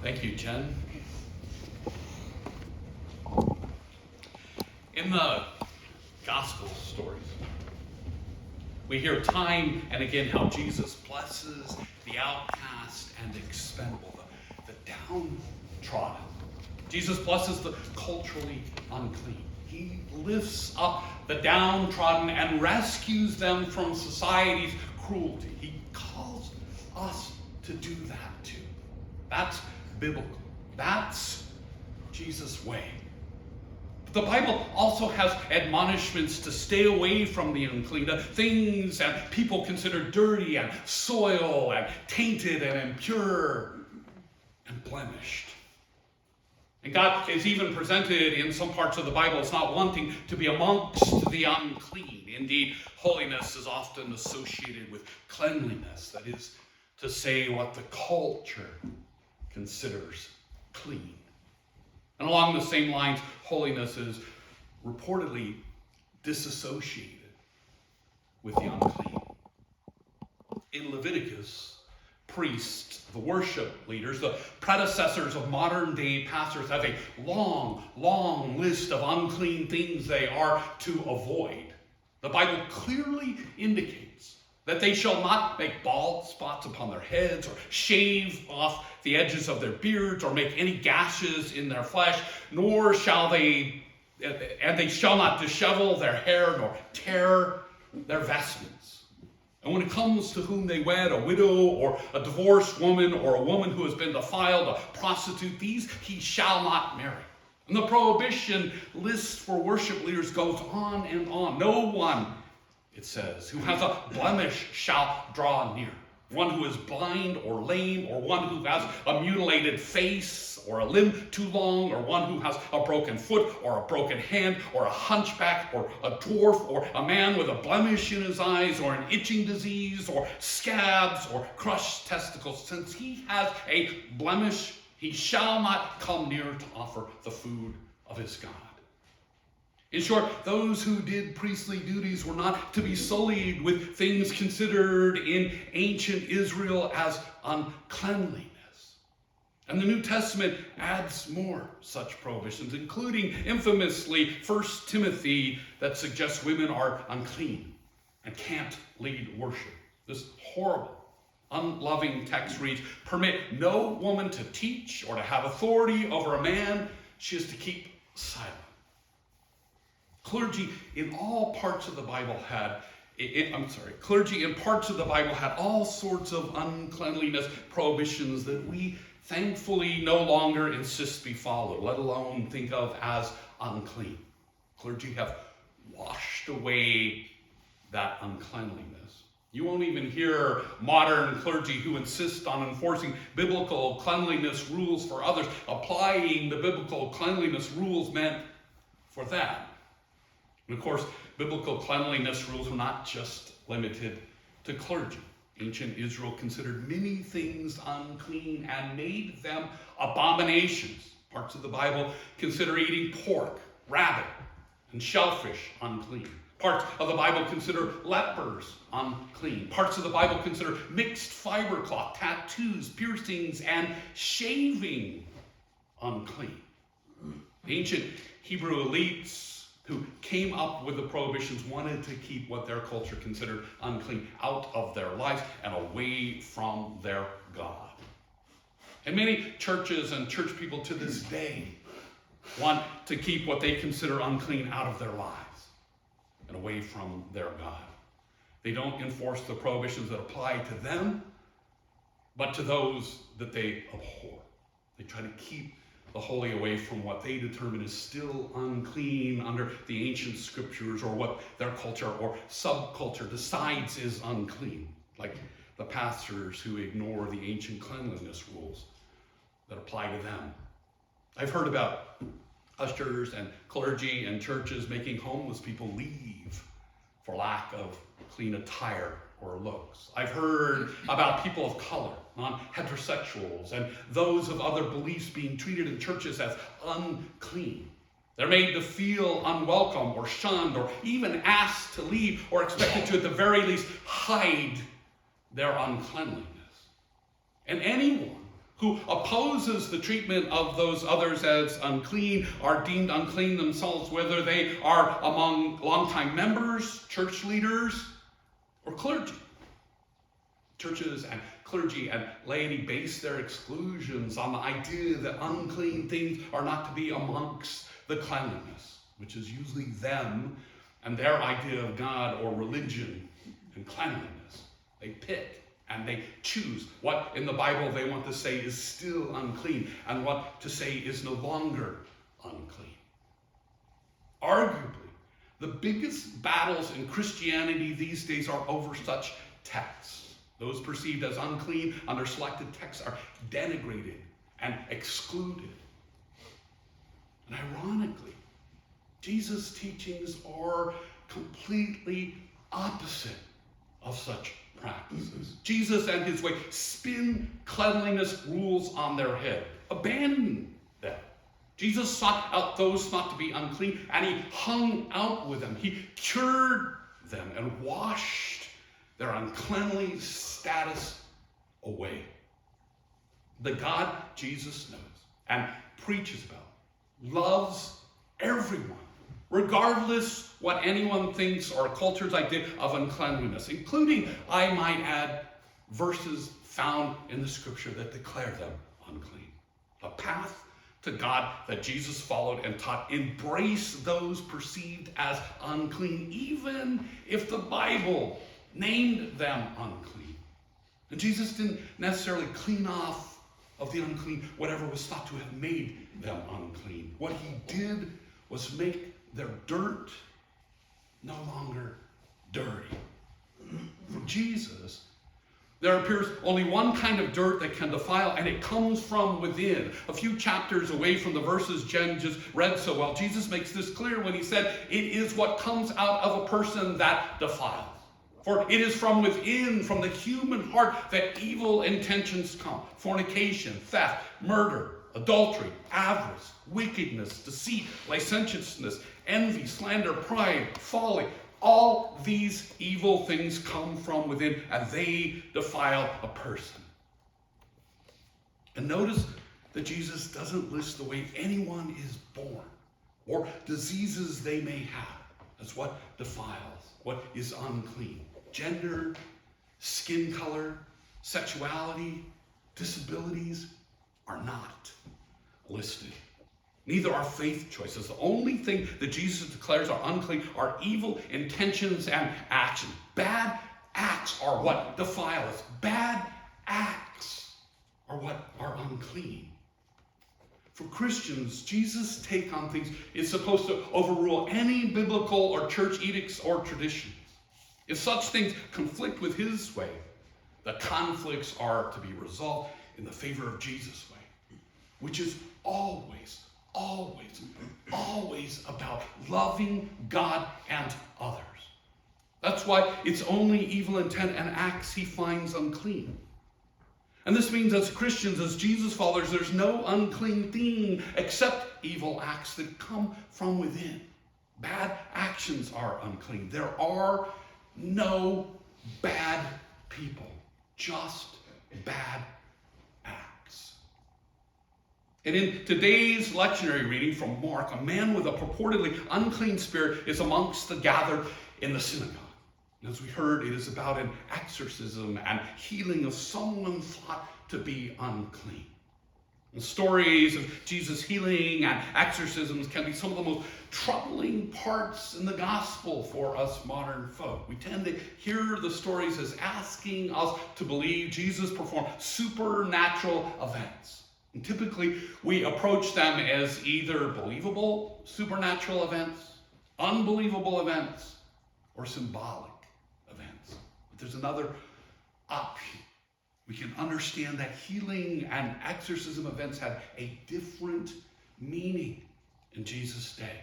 Thank you, Jen. In the gospel stories, we hear time and again how Jesus blesses the outcast and expendable, the downtrodden. Jesus blesses the culturally unclean. He lifts up the downtrodden and rescues them from society's cruelty. He calls us to do that too. That's biblical. That's Jesus' way. The Bible also has admonishments to stay away from the unclean, the things and people considered dirty and soiled and tainted and impure and blemished. And God is even presented in some parts of the Bible as not wanting to be amongst the unclean. Indeed, holiness is often associated with cleanliness, that is to say, what the culture considers clean. And along the same lines, holiness is reportedly disassociated with the unclean. In Leviticus, priests, the worship leaders, the predecessors of modern day pastors, have a long, long list of unclean things they are to avoid. The Bible clearly indicates that they shall not make bald spots upon their heads, or shave off the edges of their beards, or make any gashes in their flesh, nor shall they shall not dishevel their hair, nor tear their vestments. And when it comes to whom they wed, a widow, or a divorced woman, or a woman who has been defiled, a prostitute, these he shall not marry. And the prohibition list for worship leaders goes on and on. No one, it says, who has a blemish shall draw near. One who is blind or lame, or one who has a mutilated face, or a limb too long, or one who has a broken foot, or a broken hand, or a hunchback, or a dwarf, or a man with a blemish in his eyes, or an itching disease, or scabs, or crushed testicles. Since he has a blemish, he shall not come near to offer the food of his God. In short, those who did priestly duties were not to be sullied with things considered in ancient Israel as uncleanliness. And the New Testament adds more such prohibitions, including infamously 1 Timothy, that suggests women are unclean and can't lead worship. This horrible, unloving text reads, "Permit no woman to teach or to have authority over a man. She is to keep silent." Clergy in parts of the Bible had all sorts of uncleanliness prohibitions that we thankfully no longer insist be followed, let alone think of as unclean. Clergy have washed away that uncleanliness. You won't even hear modern clergy who insist on enforcing biblical cleanliness rules for others, applying the biblical cleanliness rules meant for that. And of course, biblical cleanliness rules were not just limited to clergy. Ancient Israel considered many things unclean and made them abominations. Parts of the Bible consider eating pork, rabbit, and shellfish unclean. Parts of the Bible consider lepers unclean. Parts of the Bible consider mixed fiber cloth, tattoos, piercings, and shaving unclean. The ancient Hebrew elites who came up with the prohibitions wanted to keep what their culture considered unclean out of their lives and away from their God. And many churches and church people to this day want to keep what they consider unclean out of their lives and away from their God. They don't enforce the prohibitions that apply to them, but to those that they abhor. They try to keep the holy away from what they determine is still unclean under the ancient scriptures, or what their culture or subculture decides is unclean, like the pastors who ignore the ancient cleanliness rules that apply to them. I've heard about ushers and clergy and churches making homeless people leave for lack of clean attire or looks. I've heard about people of color, non-heterosexuals, and those of other beliefs being treated in churches as unclean. They're made to feel unwelcome or shunned, or even asked to leave, or expected to at the very least hide their uncleanliness. And anyone who opposes the treatment of those others as unclean, are deemed unclean themselves, whether they are among longtime members, church leaders, or clergy. Churches and clergy and laity base their exclusions on the idea that unclean things are not to be amongst the cleanliness, which is usually them and their idea of God or religion and cleanliness. They pick and they choose what in the Bible they want to say is still unclean and what to say is no longer unclean. Arguably, the biggest battles in Christianity these days are over such texts. Those perceived as unclean under selected texts are denigrated and excluded. And ironically, Jesus' teachings are completely opposite of such practices. Jesus and his way spin cleanliness rules on their head, abandon them. Jesus sought out those not to be unclean, and he hung out with them. He cured them and washed their uncleanly status away. The God Jesus knows and preaches about loves everyone, regardless what anyone thinks or a culture's idea of uncleanliness, including, I might add, verses found in the scripture that declare them unclean. A path to God that Jesus followed and taught embrace those perceived as unclean, even if the Bible named them unclean. And Jesus didn't necessarily clean off of the unclean whatever was thought to have made them unclean. What he did was make their dirt no longer dirty. For Jesus, there appears only one kind of dirt that can defile, and it comes from within. A few chapters away from the verses Jen just read so well, Jesus makes this clear when he said, it is what comes out of a person that defiles. For it is from within, from the human heart, that evil intentions come. Fornication, theft, murder, adultery, avarice, wickedness, deceit, licentiousness, envy, slander, pride, folly. All these evil things come from within, and they defile a person. And notice that Jesus doesn't list the way anyone is born or diseases they may have as what defiles, what is unclean. Gender, skin color, sexuality, disabilities are not listed. Neither are faith choices. The only thing that Jesus declares are unclean are evil intentions and actions. Bad acts are what defile us. Bad acts are what are unclean. For Christians, Jesus' take on things is supposed to overrule any biblical or church edicts or traditions. If such things conflict with his way, the conflicts are to be resolved in the favor of Jesus' way, which is always about loving God and others. That's why it's only evil intent and acts he finds unclean. And this means as Christians, as Jesus followers, there's no unclean thing except evil acts that come from within. Bad actions are unclean. There are no bad people, just bad acts. And in today's lectionary reading from Mark, a man with a purportedly unclean spirit is amongst the gathered in the synagogue. And as we heard, it is about an exorcism and healing of someone thought to be unclean. And stories of Jesus' healing and exorcisms can be some of the most troubling parts in the gospel for us modern folk. We tend to hear the stories as asking us to believe Jesus performed supernatural events. And typically, we approach them as either believable supernatural events, unbelievable events, or symbolic events. But there's another option. We can understand that healing and exorcism events had a different meaning in Jesus' day.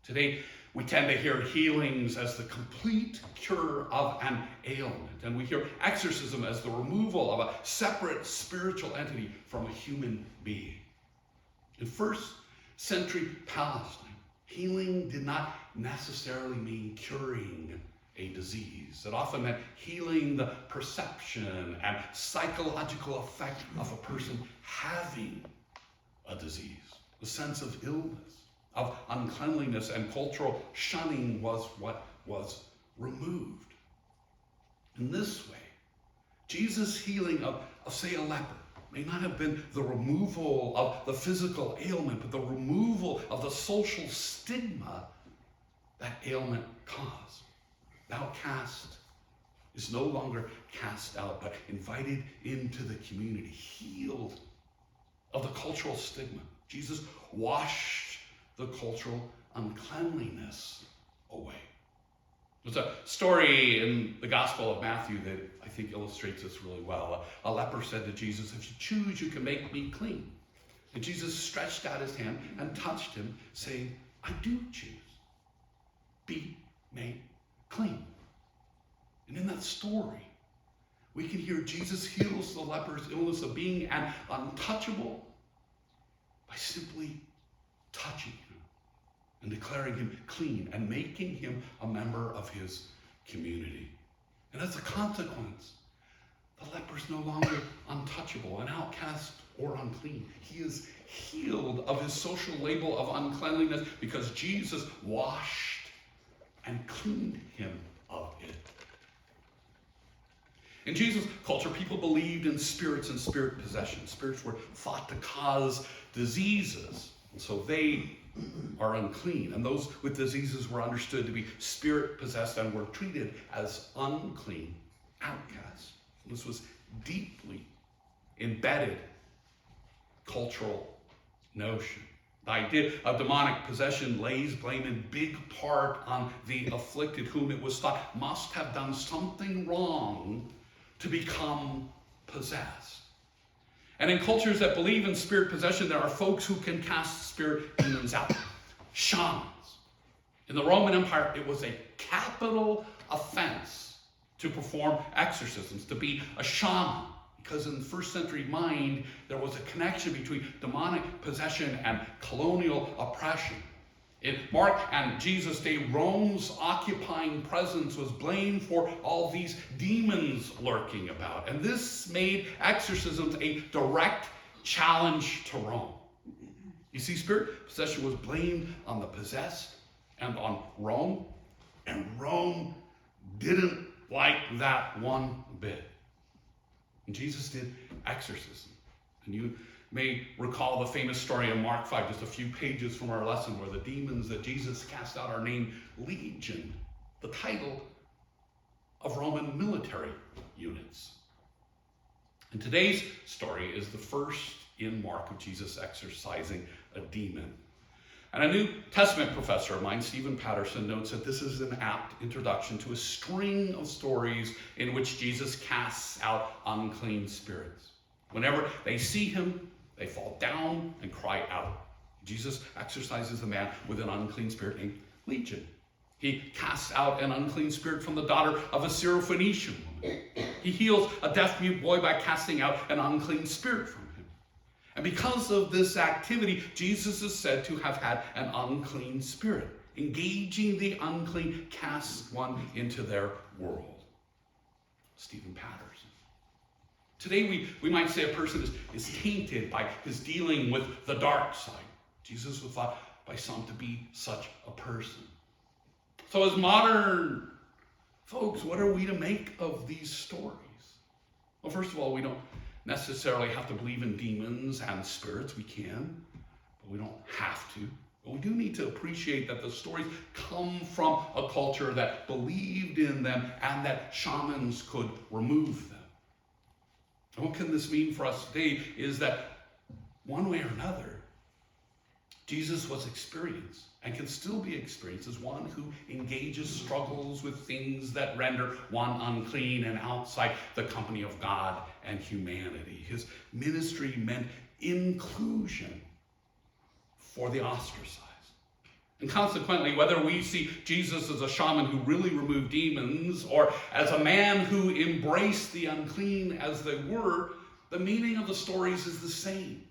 Today, we tend to hear healings as the complete cure of an ailment, and we hear exorcism as the removal of a separate spiritual entity from a human being. In first century Palestine, healing did not necessarily mean curing a disease. It often meant healing the perception and psychological effect of a person having a disease. The sense of illness, of uncleanliness, and cultural shunning was what was removed. In this way, Jesus' healing of say, a leper may not have been the removal of the physical ailment, but the removal of the social stigma that ailment caused. The outcast is no longer cast out, but invited into the community, healed of the cultural stigma. Jesus washed the cultural uncleanliness away. There's a story in the Gospel of Matthew that I think illustrates this really well. A leper said to Jesus, "If you choose, you can make me clean." And Jesus stretched out his hand and touched him, saying, "I do choose. Be made clean." And in that story, we can hear Jesus heals the leper's illness of being an untouchable by simply touching him and declaring him clean and making him a member of his community. And as a consequence, the leper is no longer untouchable, an outcast, or unclean. He is healed of his social label of uncleanliness because Jesus washed and cleaned him of it. In Jesus' culture, people believed in spirits and spirit possession. Spirits were thought to cause diseases, and so they are unclean. And those with diseases were understood to be spirit-possessed and were treated as unclean outcasts. This was deeply embedded cultural notion. The idea of demonic possession lays blame in big part on the afflicted, whom it was thought must have done something wrong to become possessed. And in cultures that believe in spirit possession, there are folks who can cast spirit demons out. Shamans. In the Roman Empire, it was a capital offense to perform exorcisms, to be a shaman. Because in the first century mind, there was a connection between demonic possession and colonial oppression. In Mark and Jesus' day, Rome's occupying presence was blamed for all these demons lurking about. And this made exorcisms a direct challenge to Rome. You see, spirit possession was blamed on the possessed and on Rome. And Rome didn't like that one bit. And Jesus did exorcism. And you may recall the famous story in Mark 5, just a few pages from our lesson, where the demons that Jesus cast out are named Legion, the title of Roman military units. And today's story is the first in Mark of Jesus exorcising a demon. And a New Testament professor of mine, Stephen Patterson, notes that this is an apt introduction to a string of stories in which Jesus casts out unclean spirits. Whenever they see him, they fall down and cry out. Jesus exorcises a man with an unclean spirit named Legion. He casts out an unclean spirit from the daughter of a Syrophoenician woman. He heals a deaf-mute boy by casting out an unclean spirit from him. And because of this activity, Jesus is said to have had an unclean spirit. Engaging the unclean casts one into their world. Stephen Patterson. Today we might say a person is tainted by his dealing with the dark side. Jesus was thought by some to be such a person. So as modern folks, what are we to make of these stories? Well, first of all, we don't necessarily have to believe in demons and spirits. We can, but we don't have to. But we do need to appreciate that the stories come from a culture that believed in them and that shamans could remove them. And what can this mean for us today is that one way or another, Jesus was experienced and can still be experienced as one who engages struggles with things that render one unclean and outside the company of God and humanity. His ministry meant inclusion for the ostracized. And consequently, whether we see Jesus as a shaman who really removed demons or as a man who embraced the unclean as they were, the meaning of the stories is the same.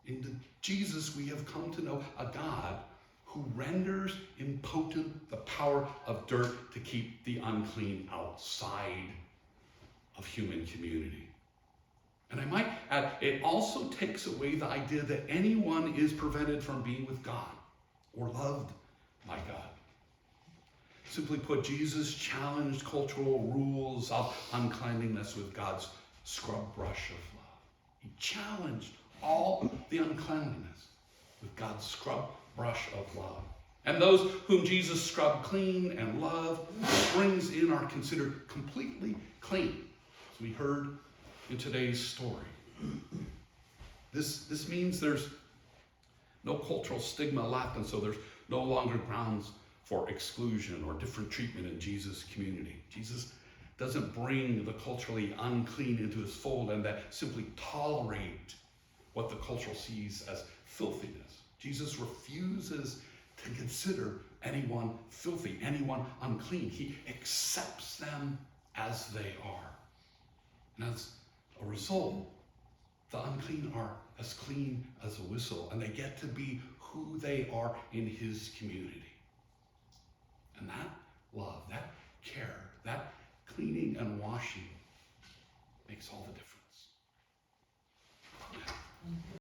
In Jesus, we have come to know a God who renders impotent the power of dirt to keep the unclean outside of human community. And I might add, it also takes away the idea that anyone is prevented from being with God or loved by God. Simply put, Jesus challenged cultural rules of uncleanliness with God's scrub brush of love. He challenged all the uncleanliness with God's scrub brush of love. And those whom Jesus scrubbed clean and loved, brings in, are considered completely clean, as we heard in today's story. This means there's no cultural stigma left, and so there's no longer grounds for exclusion or different treatment in Jesus' community. Jesus doesn't bring the culturally unclean into his fold and that simply tolerate what the culture sees as filthiness. Jesus refuses to consider anyone filthy, anyone unclean. He accepts them as they are. And as a result, the unclean are as clean as a whistle, and they get to be who they are in his community. And that love, that care, that cleaning and washing